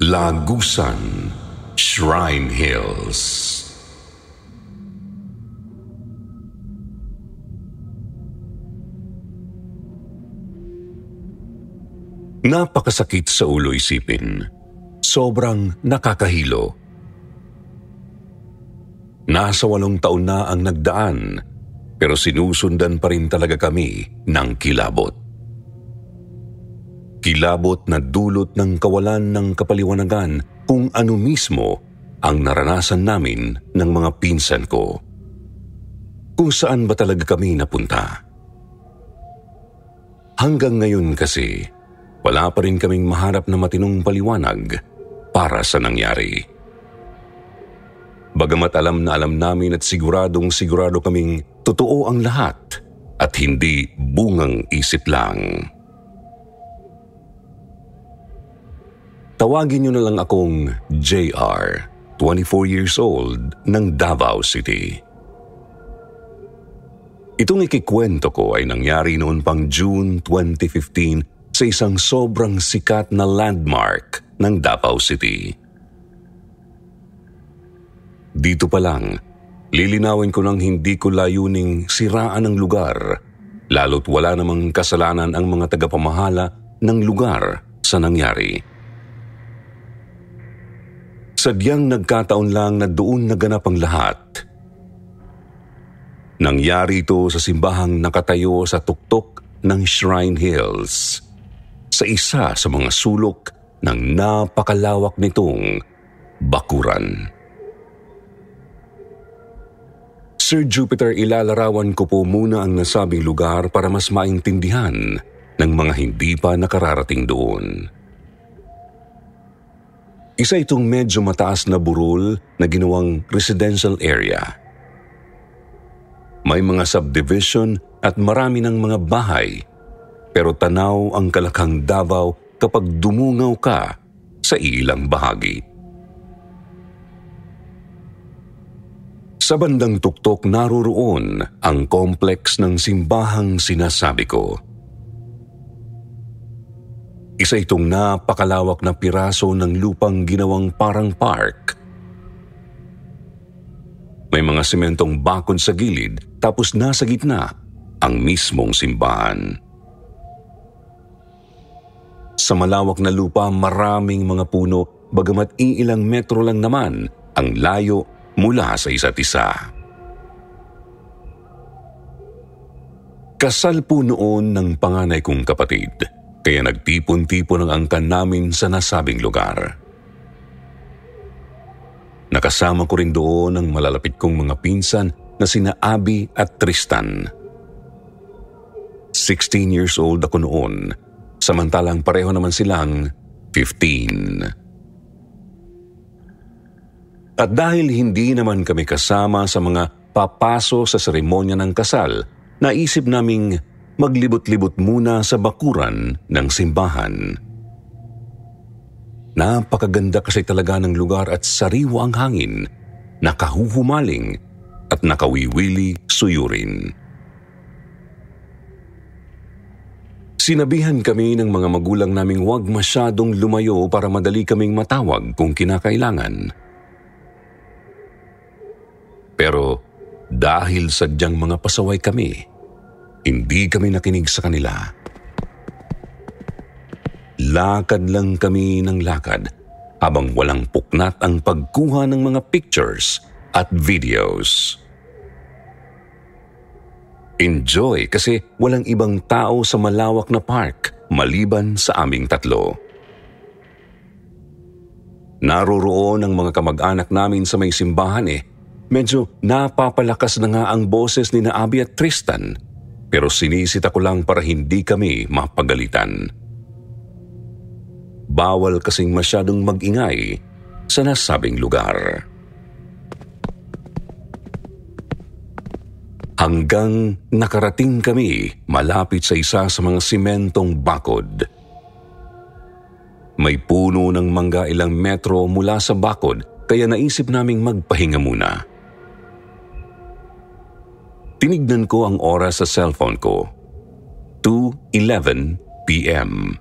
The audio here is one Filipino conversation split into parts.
Lagusan, Shrine Hills. Napakasakit sa ulo isipin. Sobrang nakakahilo. Nasa 8 taon na ang nagdaan, pero sinusundan pa rin talaga kami ng kilabot. Kilabot na dulot ng kawalan ng kapaliwanagan kung ano mismo ang naranasan namin ng mga pinsan ko. Kung saan ba talaga kami napunta. Hanggang ngayon kasi, wala pa rin kaming maharap na matinong paliwanag para sa nangyari. Bagamat alam na alam namin at siguradong sigurado kaming totoo ang lahat at hindi bungang isip lang. Tawagin niyo na lang akong JR, 24 years old, ng Davao City. Itong ikikwento ko ay nangyari noon pang June 2015 sa isang sobrang sikat na landmark ng Davao City. Dito pa lang, lilinawin ko nang hindi ko layuning siraan ang lugar, lalo't wala namang kasalanan ang mga tagapamahala ng lugar sa nangyari. Sadyang nagkataon lang na doon naganap ang lahat. Nangyari ito sa simbahang nakatayo sa tuktok ng Shrine Hills, sa isa sa mga sulok ng napakalawak nitong bakuran. Sir Jupiter, ilalarawan ko po muna ang nasabing lugar para mas maintindihan ng mga hindi pa nakararating doon. Isa itong medyo mataas na burol na ginawang residential area. May mga subdivision at marami ng mga bahay, pero tanaw ang Kalakhang Davao kapag dumungaw ka sa ilang bahagi. Sa bandang tuktok naroroon ang complex ng simbahang sinasabi ko. Isa itong napakalawak na piraso ng lupang ginawang parang park. May mga sementong bakod sa gilid tapos nasa gitna ang mismong simbahan. Sa malawak na lupa maraming mga puno bagamat iilang metro lang naman ang layo mula sa isa't isa. Kasal po noon ng panganay kong kapatid. Kaya nagtipon-tipon ang angkan namin sa nasabing lugar. Nakasama ko rin doon ang malalapit kong mga pinsan na sina Abby at Tristan. 16 years old ako noon, samantalang pareho naman silang 15. At dahil hindi naman kami kasama sa mga papaso sa seremonya ng kasal, naisip naming maglibot-libot muna sa bakuran ng simbahan. Napakaganda kasi talaga ng lugar at sariwa ang hangin, nakahuhumaling at nakawiwili suyurin. Sinabihan kami ng mga magulang naming huwag masyadong lumayo para madali kaming matawag kung kinakailangan. Pero dahil sadyang mga pasaway kami, hindi kami nakinig sa kanila. Lakad lang kami ng lakad habang walang puknat ang pagkuha ng mga pictures at videos. Enjoy kasi walang ibang tao sa malawak na park maliban sa aming tatlo. Naroroon ang mga kamag-anak namin sa may simbahan Medyo napapalakas na nga ang boses ni na Abby at Tristan. Pero sinisita ko lang para hindi kami mapagalitan. Bawal kasing masyadong mag-ingay sa nasabing lugar. Hanggang nakarating kami malapit sa isa sa mga simentong bakod. May puno ng mangga ilang metro mula sa bakod kaya naisip naming magpahinga muna. Tinignan ko ang oras sa cellphone ko. 2:11 p.m.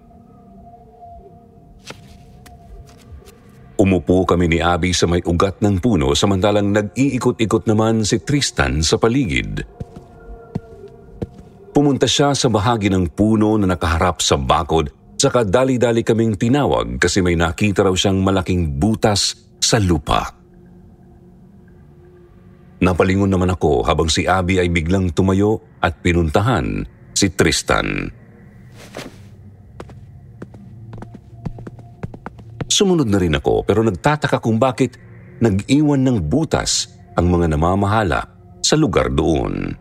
Umupo kami ni Abby sa may ugat ng puno samantalang nag-iikot-ikot naman si Tristan sa paligid. Pumunta siya sa bahagi ng puno na nakaharap sa bakod, saka dali-dali kaming tinawag kasi may nakita raw siyang malaking butas sa lupa. Napalingon naman ako habang si Abby ay biglang tumayo at pinuntahan si Tristan. Sumunod na rin ako pero nagtataka kung bakit nag-iwan ng butas ang mga namamahala sa lugar doon.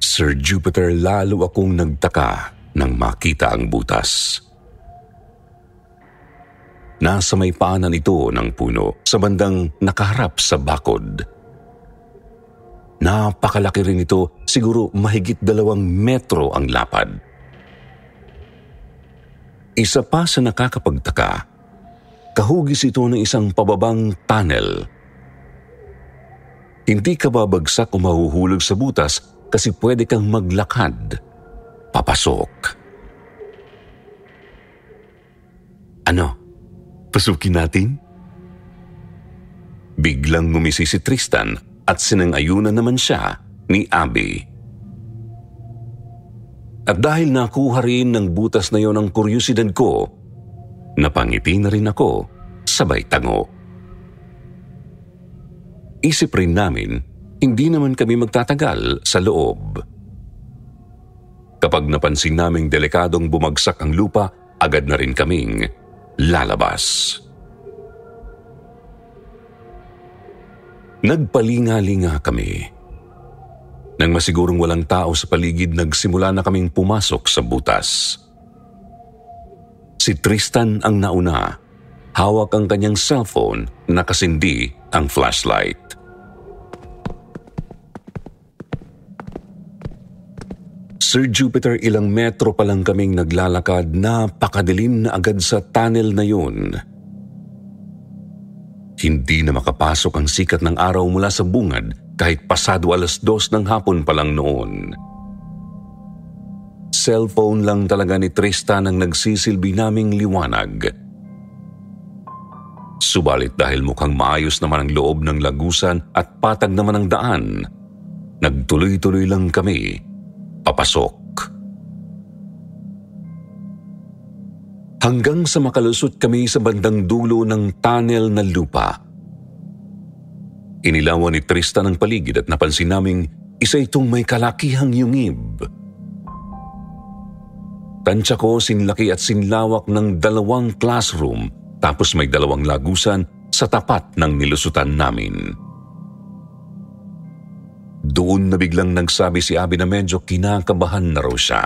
Sir Jupiter, lalo akong nagtaka nang makita ang butas. Nasa may paanan ito ng puno sa bandang nakaharap sa bakod. Napakalaki rin ito, siguro mahigit 2 metro ang lapad. Isa pa sa nakakapagtaka, kahugis ito ng isang pababang tunnel. Hindi ka babagsak o mahuhulog sa butas kasi pwede kang maglakad papasok. Ano? Pasukin natin? Biglang ngumisi si Tristan at sinang-ayunan naman siya ni Abby. At dahil nakuha rin ng butas na yon ang kuryosidad ko, napangiti na rin ako sabay tango. Isip rin namin, hindi naman kami magtatagal sa loob. Kapag napansin naming delikadong bumagsak ang lupa, agad na rin kaming lalabas. Nagpalinga-linga kami. Nang masigurong walang tao sa paligid, nagsimula na kaming pumasok sa butas. Si Tristan ang nauna. Hawak ang kanyang cellphone, nakasindi ang flashlight. Sir Jupiter, ilang metro pa lang kaming naglalakad, napakadilim na agad sa tunnel na yun. Hindi na makapasok ang sikat ng araw mula sa bungad kahit pasado 2:00 ng hapon pa lang noon. Cellphone lang talaga ni Tristan ang nagsisilbi naming liwanag. Subalit dahil mukhang maayos naman ang loob ng lagusan at patag naman ang daan, nagtuloy-tuloy lang kami papasok. Hanggang sa makalusot kami sa bandang dulo ng tunnel na lupa. Inilawan ni Tristan ang paligid at napansin naming isa itong may kalakihang yungib. Tansya ko sinlaki at sinlawak ng 2 classroom tapos may 2 lagusan sa tapat ng nilusutan namin. Doon na biglang nagsabi si Abby na medyo kinakabahan na raw siya.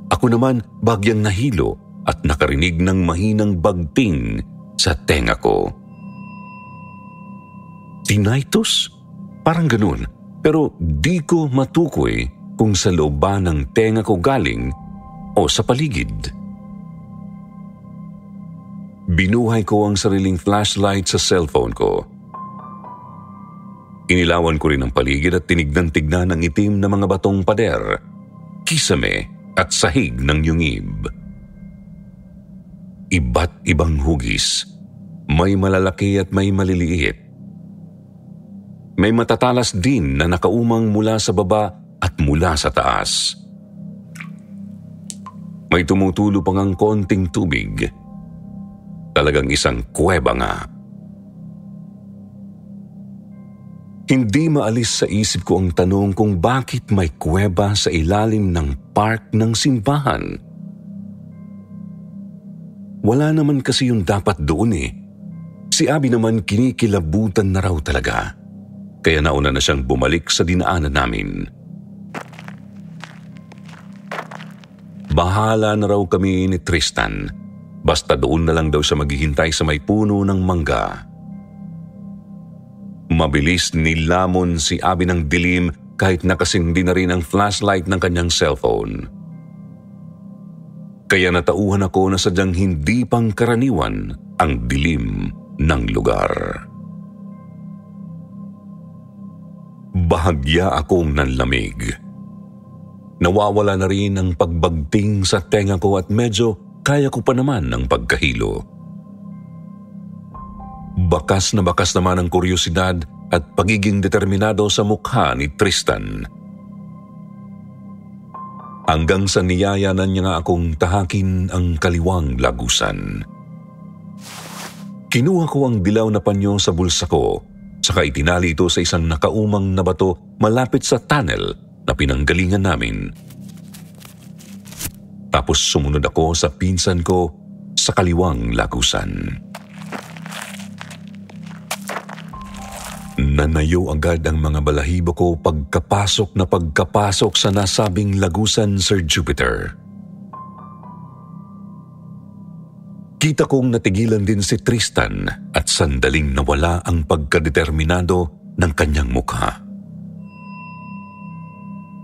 Ako naman bagyang nahilo at nakarinig ng mahinang bagting sa tenga ko. Tinnitus? Parang ganun, pero di ko matukoy kung sa loob ba ng tenga ko galing o sa paligid. Binuhay ko ang sariling flashlight sa cellphone ko. Inilawan ko rin ang paligid at tinignan-tignan ang itim na mga batong pader, kisame at sahig ng yungib. Iba't ibang hugis, may malalaki at may maliliit. May matatalas din na nakaumang mula sa baba at mula sa taas. May tumutulo pang ang konting tubig. Talagang isang kuweba nga. Hindi maalis sa isip ko ang tanong kung bakit may kuweba sa ilalim ng park ng simbahan. Wala naman kasi yung dapat doon eh. Si Abby naman kinikilabutan na raw talaga. Kaya nauna na siyang bumalik sa dinaanan namin. Bahala na raw kami ni Tristan. Basta doon na lang daw siya maghihintay sa may puno ng mangga. Mabilis nilamon si Abby ng dilim kahit nakasindi na rin ang flashlight ng kanyang cellphone. Kaya natauhan ako na sadyang hindi pang karaniwan ang dilim ng lugar. Bahagya akong nanlamig. Nawawala na rin ang pagbagting sa tenga ko at medyo kaya ko pa naman ang pagkahilo. Bakas na bakas naman ang kuryosidad at pagiging determinado sa mukha ni Tristan. Hanggang sa niyayanan niya nga akong tahakin ang kaliwang lagusan. Kinuha ko ang dilaw na panyo sa bulsa ko, saka itinali ito sa isang nakaumang na bato malapit sa tunnel na pinanggalingan namin. Tapos sumunod ako sa pinsan ko sa kaliwang lagusan. Nanayo agad ang mga balahibo ko pagkapasok sa nasabing lagusan, Sir Jupiter. Kita kong natigilan din si Tristan at sandaling nawala ang pagkadeterminado ng kanyang mukha.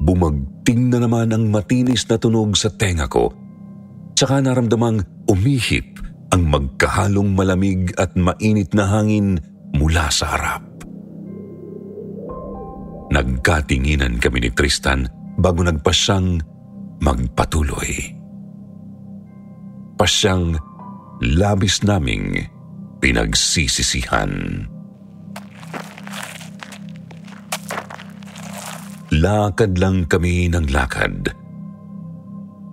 Bumagting na naman ang matinis na tunog sa tenga ko, tsaka naramdamang umihip ang magkahalong malamig at mainit na hangin mula sa harap. Nagkatinginan kami ni Tristan bago nagpasyang magpatuloy. Pasyang labis naming pinagsisisihan. Lakad lang kami ng lakad.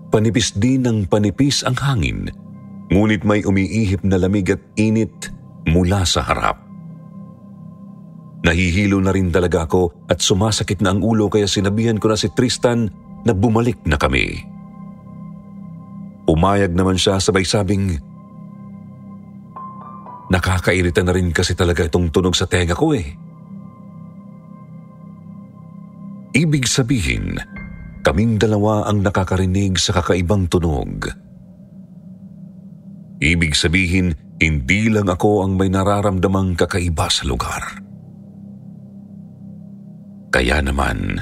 Panipis din ng panipis ang hangin, ngunit may umiihip na lamig at init mula sa harap. Nahihilo na rin talaga ako at sumasakit na ang ulo, kaya sinabihan ko na si Tristan na bumalik na kami. Umayag naman siya, sabay sabing, "Nakakairita na rin kasi talaga itong tunog sa tenga ko eh." Ibig sabihin, kaming dalawa ang nakakarinig sa kakaibang tunog. Ibig sabihin, hindi lang ako ang may nararamdamang kakaiba sa lugar. Kaya naman,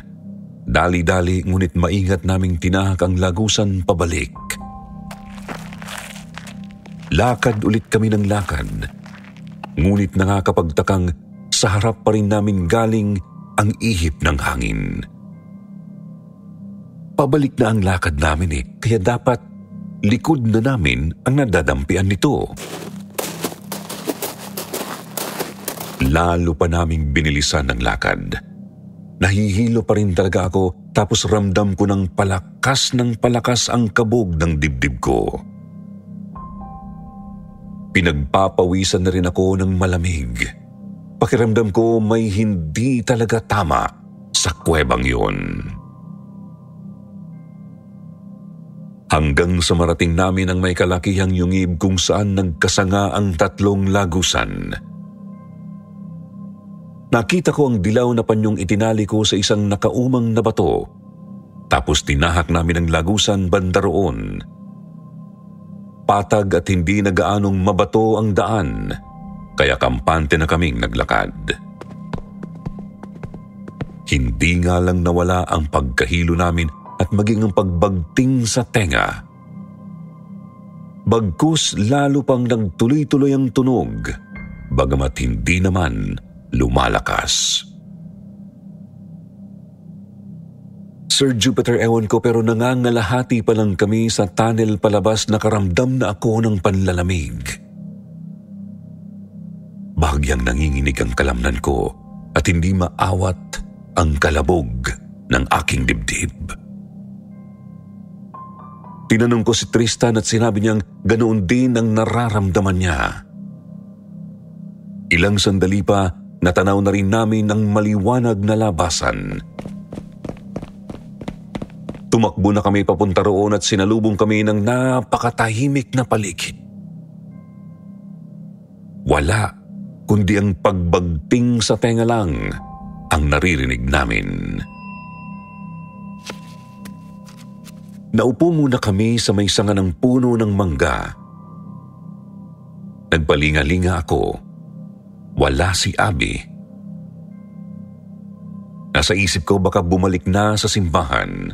dali-dali ngunit maingat naming tinahak ang lagusan pabalik. Lakad ulit kami ng lakad, ngunit nakakapagtakang sa harap pa rin namin galing ang ihip ng hangin. Pabalik na ang lakad namin kaya dapat likod na namin ang nadadampian nito. Lalo pa naming binilisan ng lakad. Nahihilo pa rin talaga ako, tapos ramdam ko ng palakas ang kabog ng dibdib ko. Pinagpapawisan na rin ako ng malamig. Pakiramdam ko may hindi talaga tama sa kuwebang yun. Hanggang sa marating namin ang may kalakihang yungib kung saan nagkasanga ang tatlong lagusan. Nakita ko ang dilaw na panyong itinali ko sa isang nakaumang na bato, tapos tinahak namin ang lagusan banda roon. Patag at hindi na gaanong mabato ang daan, kaya kampante na kaming naglakad. Hindi nga lang nawala ang pagkahilo namin at maging ang pagbagting sa tenga. Bagkus lalo pang nagtuloy-tuloy ang tunog, bagamat hindi naman lumalakas. Sir Jupiter, ewan ko pero nangangalahati pa lang kami sa tunnel palabas, nakaramdam na ako ng panlalamig. Bahagyang nanginginig ang kalamnan ko at hindi maawat ang kalabog ng aking dibdib. Tinanong ko si Tristan at sinabi niyang ganoon din ang nararamdaman niya. Ilang sandali pa, natanaw na rin namin ang maliwanag na labasan. Tumakbo na kami papunta roon at sinalubong kami ng napakatahimik na paligid. Wala, kundi ang pagbagting sa tenga lang ang naririnig namin. Naupo muna kami sa may sanga ng puno ng mangga. Nagpalinga-linga ako. Wala si Abby. Nasa isip ko baka bumalik na sa simbahan.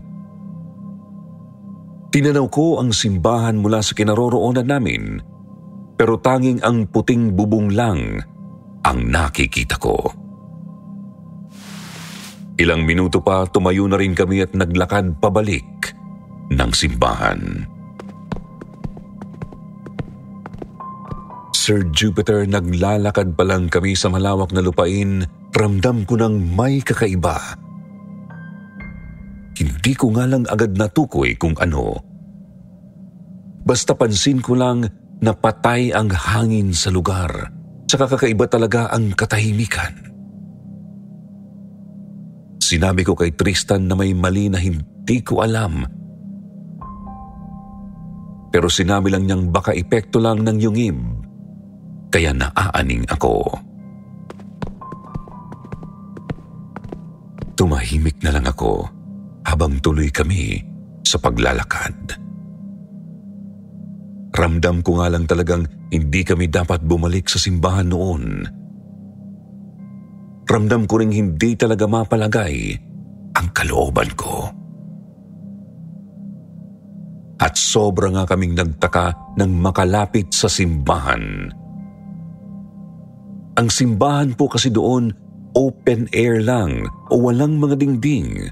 Tinanaw ko ang simbahan mula sa kinaroroonan namin, pero tanging ang puting bubong lang ang nakikita ko. Ilang minuto pa tumayo na rin kami at naglakad pabalik ng simbahan. Sir Jupiter, naglalakad pa lang kami sa malawak na lupain, ramdam ko nang may kakaiba. Hindi ko nga lang agad natukoy kung ano. Basta pansin ko lang na patay ang hangin sa lugar, tsaka kakaiba talaga ang katahimikan. Sinabi ko kay Tristan na may mali na hindi ko alam. Pero sinabi lang niyang baka epekto lang ng yungib, kaya naaaning ako. Tumahimik na lang ako habang tuloy kami sa paglalakad. Ramdam ko nga lang talagang hindi kami dapat bumalik sa simbahan noon. Ramdam ko ring hindi talaga mapalagay ang kalooban ko. At sobra nga kaming nagtaka nang makalapit sa simbahan. Ang simbahan po kasi doon, open air lang o walang mga dingding.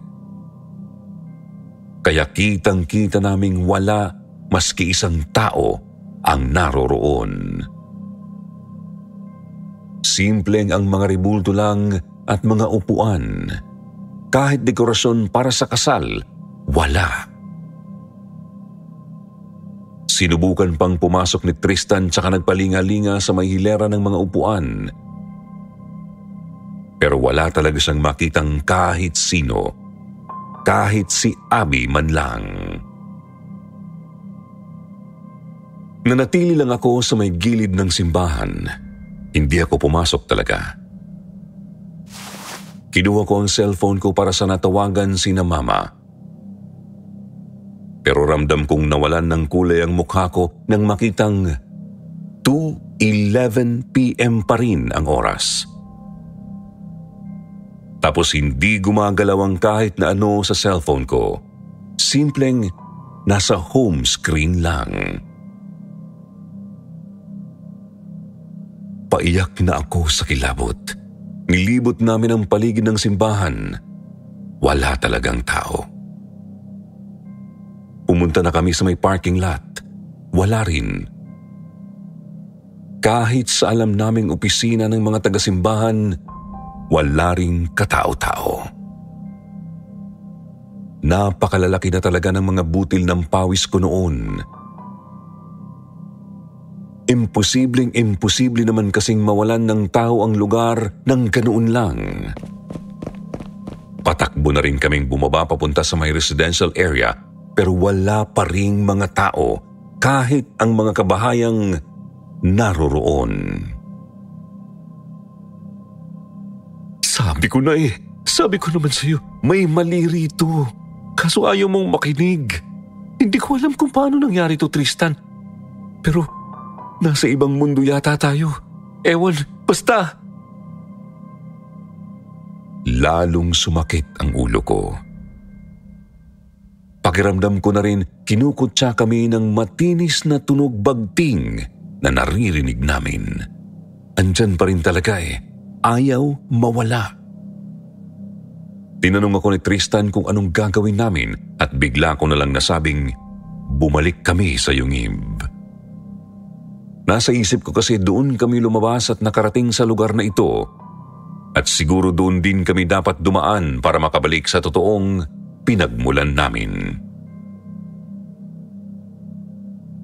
Kaya kitang-kita naming wala maski isang tao ang naroroon. Simpleng ang mga rebulto lang at mga upuan. Kahit dekorasyon para sa kasal, wala. Sinubukan pang pumasok ni Tristan tsaka nagpalinga-linga sa may hilera ng mga upuan. Pero wala talaga siyang makitang kahit sino, kahit si Abby man lang. Nanatili lang ako sa may gilid ng simbahan. Hindi ako pumasok talaga. Kinuha ko ang cellphone ko para sa natawagan sina Mama. Pero ramdam kong nawalan ng kulay ang mukha ko nang makitang 2:11 p.m. pa rin ang oras. Tapos hindi gumagalaw ang kahit na ano sa cellphone ko. Simpleng nasa home screen lang. Paiyak na ako sa kilabot. Nilibot namin ang paligid ng simbahan. Wala talagang tao. Pumunta na kami sa may parking lot. Wala rin. Kahit sa alam naming opisina ng mga taga-simbahan, wala ring katao-tao. Napakalalaki na talaga ng mga butil ng pawis ko noon. Imposible naman kasing mawalan ng tao ang lugar ng ganoon lang. Patakbo na rin kaming bumaba papunta sa may residential area, pero wala pa ring mga tao kahit ang mga kabahayang naroroon. Sabi ko na sabi ko naman sa'yo, may mali rito. Kaso ayaw mong makinig. Hindi ko alam kung paano nangyari to, Tristan. Pero nasa ibang mundo yata tayo. Ewan, basta. Lalong sumakit ang ulo ko. Pakiramdam ko na rin, kinukutsa kami ng matinis na tunog bagting na naririnig namin. Andyan pa rin talaga Ayaw mawala. Tinanong ako ni Tristan kung anong gagawin namin at bigla ko na lang nasabing bumalik kami sa yungib. Nasa isip ko kasi doon kami lumabas at nakarating sa lugar na ito at siguro doon din kami dapat dumaan para makabalik sa totoong pinagmulan namin.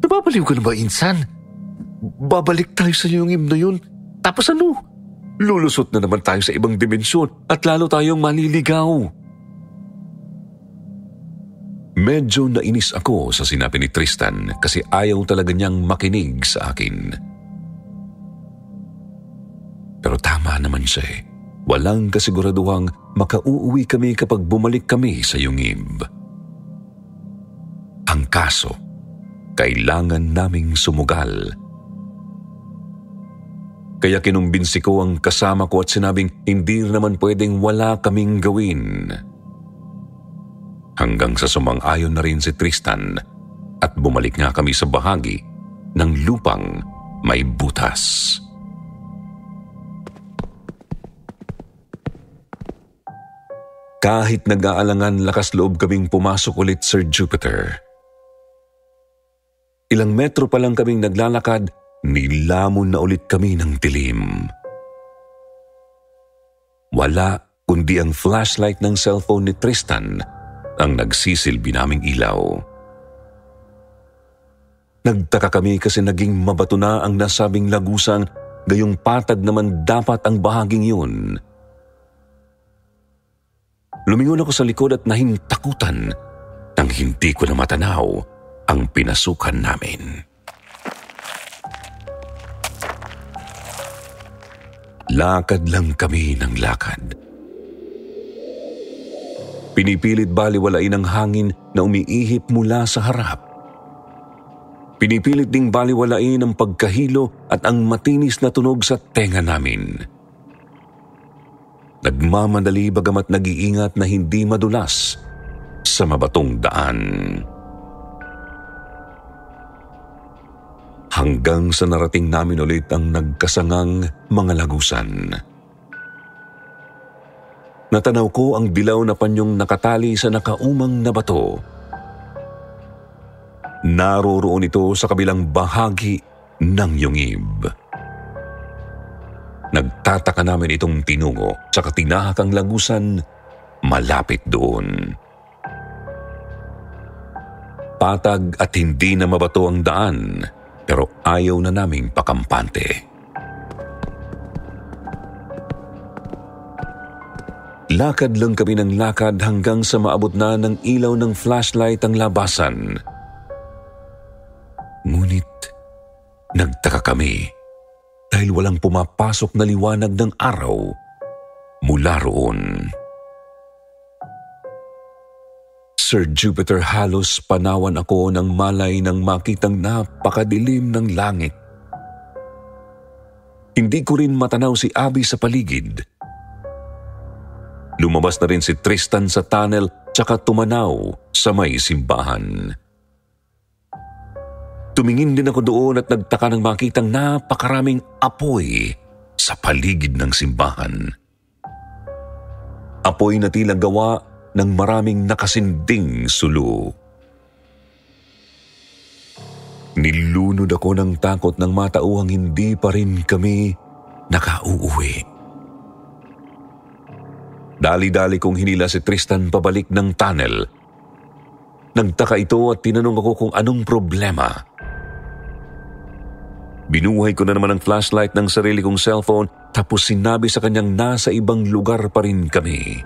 Nababaliw ka na ba, Insan? Babalik tayo sa yungib na yun. Tapos ano? Lulusot na naman tayo sa ibang dimensyon at lalo tayong maliligaw. Medyo nainis ako sa sinabi ni Tristan kasi ayaw talaga niyang makinig sa akin. Pero tama naman siya Walang kasiguraduhang makauuwi kami kapag bumalik kami sa yungib. Ang kaso, kailangan naming sumugal. Kaya kinumbinsi ko ang kasama ko at sinabing hindi naman pwedeng wala kaming gawin. Hanggang sa sumang-ayon na rin si Tristan at bumalik nga kami sa bahagi ng lupang may butas. Kahit nag-aalangan, lakas loob kaming pumasok ulit, Sir Jupiter. Ilang metro pa lang kaming naglalakad Nilamon na ulit kami ng dilim. Wala kundi ang flashlight ng cellphone ni Tristan ang nagsisilbi naming ilaw. Nagtaka kami kasi naging mabato na ang nasabing lagusan, gayong patag naman dapat ang bahaging yun. Lumingon ako sa likod at nahintakutan nang hindi ko na matanaw ang pinasukan namin. Lakad lang kami ng lakad. Pinipilit baliwalain ang hangin na umiihip mula sa harap. Pinipilit ding baliwalain ang pagkahilo at ang matinis na tunog sa tenga namin. Nagmamadali bagamat nag-iingat na hindi madulas sa mabatong daan. Hanggang sa narating namin ulit ang nagkasangang mga lagusan. Natanaw ko ang dilaw na panyong nakatali sa nakaumang na bato. Naroroon ito sa kabilang bahagi ng yungib. Nagtataka namin itong tinungo sa katinahakang lagusan malapit doon. Patag at hindi na mabato ang daan, pero ayaw na naming pakampante. Lakad lang kami ng lakad hanggang sa maabot na ng ilaw ng flashlight ang labasan. Ngunit nagtaka kami dahil walang pumapasok na liwanag ng araw mula roon. Sir Jupiter, halos panawan ako ng malay nang makitang napakadilim ng langit. Hindi ko rin matanaw si Abby sa paligid. Lumabas na rin si Tristan sa tunnel tsaka tumanaw sa may simbahan. Tumingin din ako doon at nagtaka nang makitang napakaraming apoy sa paligid ng simbahan. Apoy na tila gawa ng maraming nakasinding sulo. Nilunod ako ng takot nang matauhang hindi pa rin kami nakauuwi. Dali-dali kong hinila si Tristan pabalik ng tunnel. Nagtaka ito at tinanong ako kung anong problema. Binuhay ko na naman ang flashlight ng sarili kong cellphone tapos sinabi sa kanyang nasa ibang lugar pa rin kami.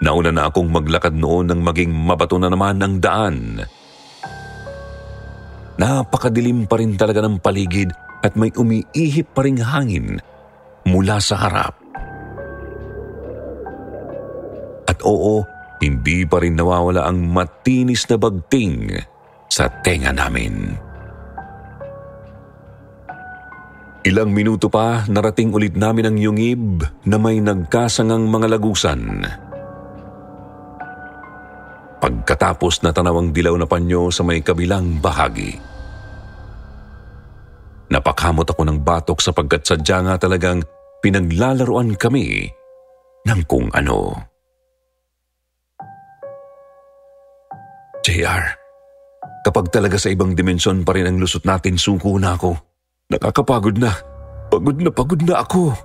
Nauna na akong maglakad noon nang maging mabato na naman ang daan. Napakadilim pa rin talaga ng paligid at may umiihip pa ring hangin mula sa harap. At oo, hindi pa rin nawawala ang matinis na bagting sa tenga namin. Ilang minuto pa, narating ulit namin ang yungib na may nagkasangang mga lagusan. Pagkatapos natanaw ang dilaw na panyo sa may kabilang bahagi. Napakamot ako ng batok sapagkat sadya nga talagang pinaglalaruan kami ng kung ano. JR, kapag talaga sa ibang dimensyon pa rin ang lusot natin, suko na ako. Nakakapagod na. Pagod na ako.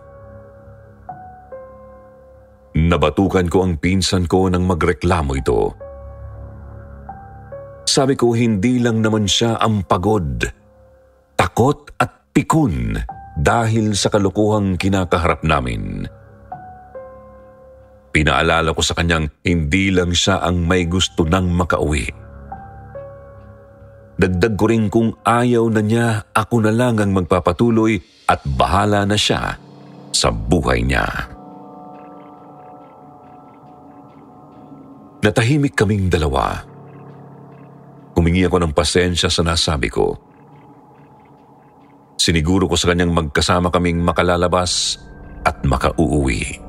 Nabatukan ko ang pinsan ko nang magreklamo ito. Sabi ko hindi lang naman siya ang pagod. Takot at pikun dahil sa kalukuhang kinakaharap namin. Pinaalala ko sa kanyang hindi lang siya ang may gusto nang makauwi. Dagdag ko rin kung ayaw na niya, ako na lang ang magpapatuloy at bahala na siya sa buhay niya. Natahimik kaming dalawa. Humingi ako ng pasensya sa nasabi ko. Siniguro ko sa kanyang magkasama kaming makalalabas at makauuwi.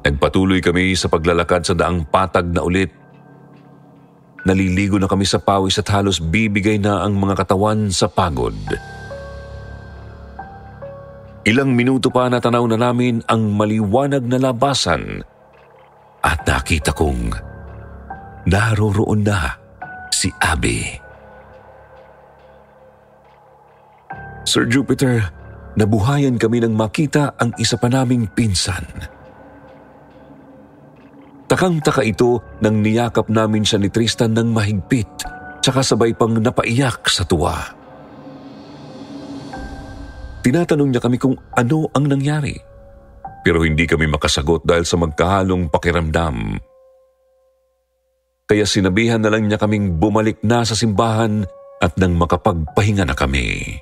Nagpatuloy kami sa paglalakad sa daang patag na ulit. Naliligo na kami sa pawis at halos bibigay na ang mga katawan sa pagod. Ilang minuto pa natanaw na namin ang maliwanag na labasan at nakita kong naroroon na si Abby. Sir Jupiter, nabuhayan kami nang makita ang isa pa naming pinsan. Takang-taka ito nang niyakap namin siya ni Tristan ng mahigpit, tsaka sabay pang napaiyak sa tuwa. Tinatanong niya kami kung ano ang nangyari, pero hindi kami makasagot dahil sa magkahalong pakiramdam. Kaya sinabihan na lang niya kaming bumalik na sa simbahan at nang makapagpahinga na kami.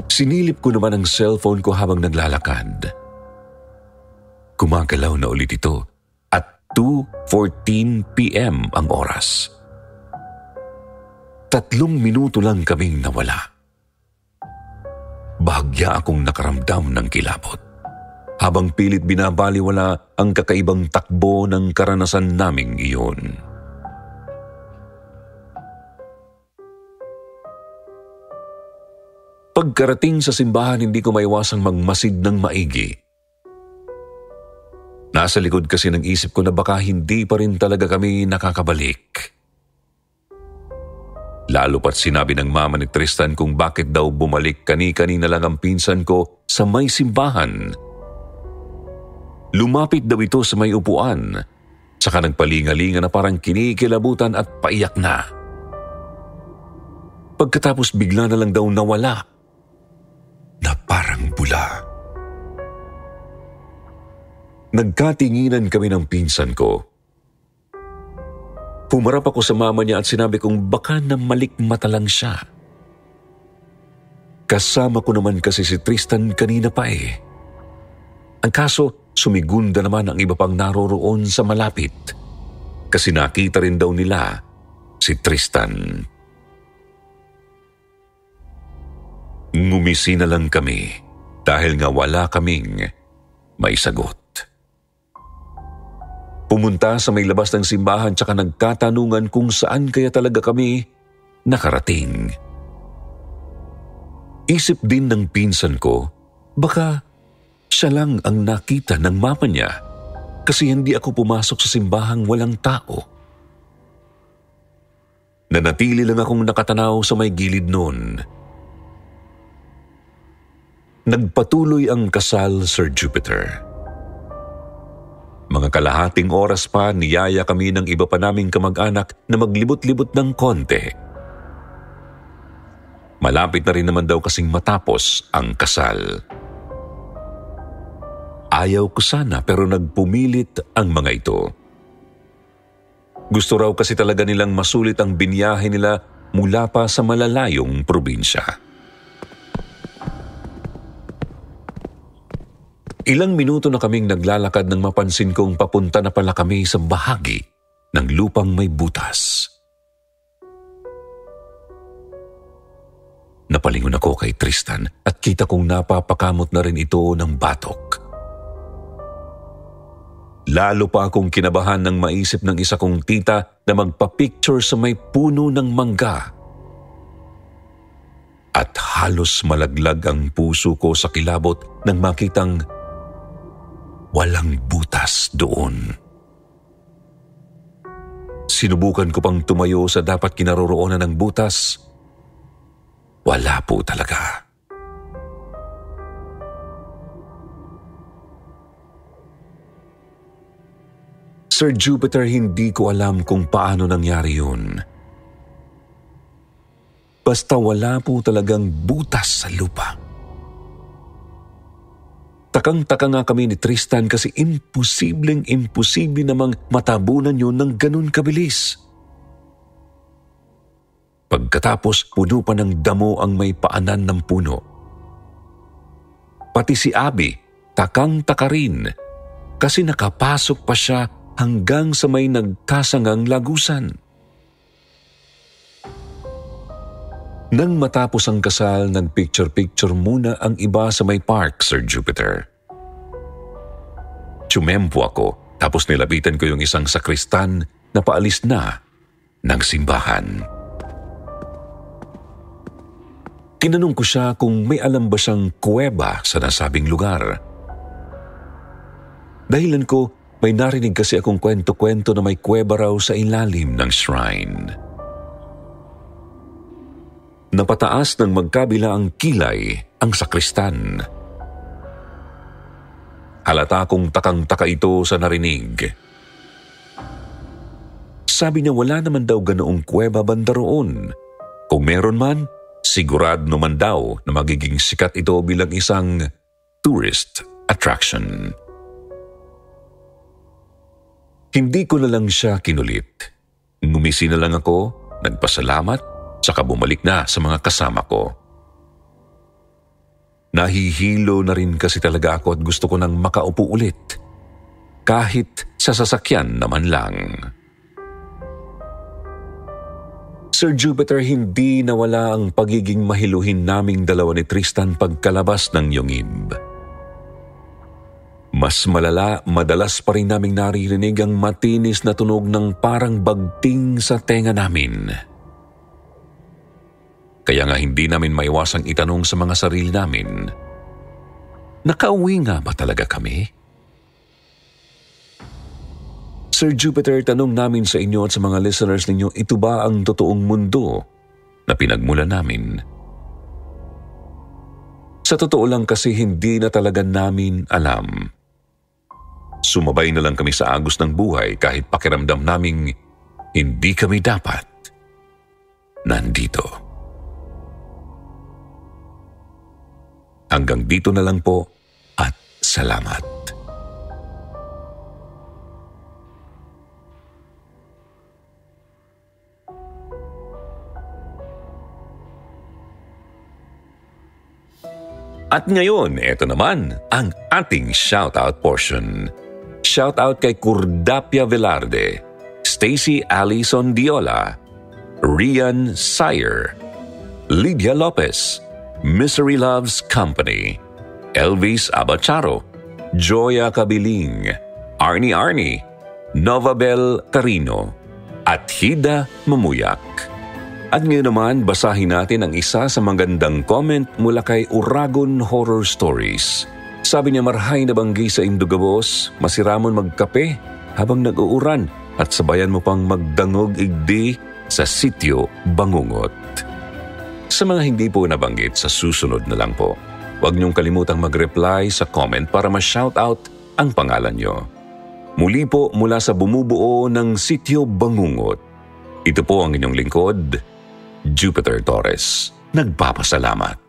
Sinilip ko naman ang cellphone ko habang naglalakad. Gumagalaw na ulit ito at 2:14 p.m. ang oras. 3 minuto lang kaming nawala. Bahagya akong nakaramdam ng kilabot habang pilit binabaliwala ang kakaibang takbo ng karanasan naming iyon. Pagkarating sa simbahan, hindi ko maiwasang magmasid ng maigi. Nasa likod kasi ng isip ko na baka hindi pa rin talaga kami nakakabalik. Lalo pat sinabi ng mama ni Tristan kung bakit daw bumalik kani-kanina lang ang pinsan ko sa may simbahan. Lumapit daw ito sa may upuan, saka nagpalingalinga na parang kinikilabutan at paiyak na. Pagkatapos bigla na lang daw nawala, na parang bula. Nagkatinginan kami ng pinsan ko. Pumarap ako sa mama niya at sinabi kong baka namalikmata lang siya. Kasama ko naman kasi si Tristan kanina pa eh. Ang kaso, sumigunda naman ang iba pang naroroon sa malapit kasi nakita rin daw nila si Tristan. Ngumisi na lang kami dahil nga wala kaming may sagot. Pumunta sa may labas ng simbahan tsaka nagkatanungan kung saan kaya talaga kami nakarating. Isip din ng pinsan ko, baka siya lang ang nakita ng mama niya kasi hindi ako pumasok sa simbahang walang tao. Nanatili lang akong nakatanaw sa may gilid noon. Nagpatuloy ang kasal, Sir Jupiter. Mga kalahating oras pa, niyaya kami ng iba pa naming kamag-anak na maglibot-libot ng konti. Malapit na rin naman daw kasing matapos ang kasal. Ayaw ko sana pero nagpumilit ang mga ito. Gusto raw kasi talaga nilang masulit ang binyahe nila mula pa sa malalayong probinsya. Ilang minuto na kaming naglalakad nang mapansin kong papunta na pala kami sa bahagi ng lupang may butas. Napalingon ako kay Tristan at kita kong napapakamot na rin ito ng batok. Lalo pa akong kinabahan nang maisip ng isa kong tita na magpa-picture sa may puno ng mangga. At halos malaglag ang puso ko sa kilabot nang makitang walang butas doon. Sinubukan ko pang tumayo sa dapat kinaroroonan ng butas. Wala po talaga. Sir Jupiter, hindi ko alam kung paano nangyari yun. Basta wala po talagang butas sa lupa. Takang-taka nga kami ni Tristan kasi imposible namang matabunan yun ng ganun kabilis. Pagkatapos, puno pa ng damo ang may paanan ng puno. Pati si Abby, takang-taka rin kasi nakapasok pa siya hanggang sa may nagkasangang lagusan. Nang matapos ang kasal, nagpicture-picture muna ang iba sa may park, Sir Jupiter. Tsumempo ako, tapos nilapitan ko yung isang sakristan na paalis na ng simbahan. Tinanong ko siya kung may alam ba siyang kuweba sa nasabing lugar. Dahilan ko, May narinig kasi akong kwento-kwento na may kuweba raw sa ilalim ng shrine. Napataas ng magkabila ang kilay ang sakristan. Halata kong takang-taka ito sa narinig. Sabi niya wala naman daw ganoong kuweba banda roon. Kung meron man, sigurado naman daw na magiging sikat ito bilang isang tourist attraction. Hindi ko na lang siya kinulit. Ngumisi na lang ako, nagpasalamat, saka bumalik na sa mga kasama ko. Nahihilo na rin kasi talaga ako at gusto ko nang makaupo ulit. Kahit sa sasakyan naman lang. Sir Jupiter, hindi nawala ang pagiging mahiluhin naming dalawa ni Tristan pagkalabas ng yungib. Mas malala, madalas pa rin naming naririnig ang matinis na tunog ng parang bagting sa tenga namin. Kaya nga hindi namin maiwasang itanong sa mga sarili namin, nakauwi nga ba talaga kami? Sir Jupiter, tanong namin sa inyo at sa mga listeners ninyo, ito ba ang totoong mundo na pinagmulan namin? Sa totoo lang kasi hindi na talaga namin alam. Sumabay na lang kami sa agos ng buhay kahit pakiramdam naming hindi kami dapat nandito. Hanggang dito na lang po at salamat. At ngayon, ito naman ang ating shoutout portion. Shoutout kay Curdapia Velarde, Stacy Allison Diola, Rian Sayer, Lydia Lopez, Misery Loves Company, Elvis Abacharo, Joya Cabiling, Arnie, Novabel Carino, at Hida Mamuyak. At ngayon naman, basahin natin ang isa sa magandang comment mula kay Uragon Horror Stories. Sabi niya, marhay na banggi sa Indugabos, masiramon magkape habang nag-uuran at sabayan mo pang magdangog igdi sa sitio Bangungot. Sa mga hindi po nabanggit, sa susunod na lang po. Huwag niyong kalimutang mag-reply sa comment para ma-shoutout ang pangalan niyo. Muli po mula sa bumubuo ng sitio Bangungot. Ito po ang inyong lingkod, Jupiter Torres. Nagpapasalamat.